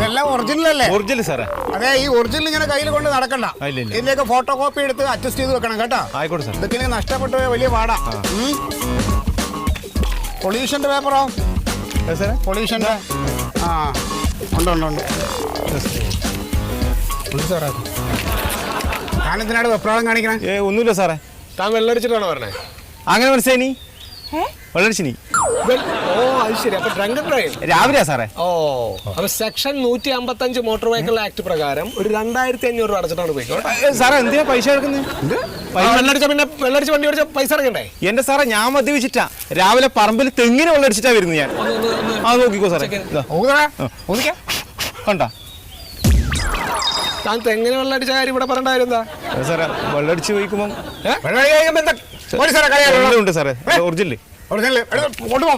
ഇതെല്ലാം ഒറിജിനൽ അല്ലേ? ഒറിജിനൽ സാറേ. അതെ, ഈ ഒറിജിനൽ ഇങ്ങനെ കയ്യിൽ കൊണ്ട് നടക്കണ്ട. ഇതിലേക്ക് ഫോട്ടോ കോപ്പി എടുത്ത് അഡ്ജസ്റ്റ് ചെയ്ത് വെക്കണം കേട്ടോ. ആയിക്കോട്ടെ സാർ. ഇതൊക്കെ നഷ്ടപ്പെട്ടു പോയ വലിയ പാടാ. പൊല്യൂഷന്റെ പേപ്പറോ? പൊല്യൂഷന്റെ ആ ഉണ്ട് ഉണ്ട് ഉണ്ട്. സാറേ താനെന്തിനാണ് വെപ്രാളം കാണിക്കണേ? ഒന്നുമില്ല സാറേ. താൻ വെള്ളടിച്ചിട്ടാണോ പറഞ്ഞേ? അങ്ങനെ മനസ്സിലായി വെള്ളടിച്ചിനി. ഓ അത് ശരി. അപ്പൊ ഡ്രങ്ക് ഡ്രൈവ് രാവിലെയാ സാറേ. ഓ അപ്പൊ സെക്ഷൻ 155 മോട്ടോർ വെഹിക്കിൾ ആക്ട് പ്രകാരം ഒരു 2500 രൂപ അടച്ചിട്ടാണ് പോയിക്കോട്ടെ. സാറേ എന്തിനാ പൈസ എടുക്കുന്നത്? വെള്ളടിച്ച പിന്നെ വെള്ളടിച്ച് വണ്ടി ഓടിച്ച പൈസ അടക്കണ്ടേ? എന്റെ സാറേ ഞാൻ മദ്യപിച്ചിട്ടാ രാവിലെ പറമ്പിൽ തെങ്ങിനെ വെള്ളടിച്ചിട്ടാ വരുന്നത് ഞാൻ. ആ നോക്കിക്കോ സാറേ. കണ്ടാ താൻ തെങ്ങിന് വെള്ളടിച്ച കാര്യം ഇവിടെ പറയണ്ടായിരുന്നാ സാറേ? വെള്ളടിച്ച് പോയിക്കുമ്പോ ഉണ്ട് സാറേ. ഒറിജിനൽ കൊണ്ടുപോ.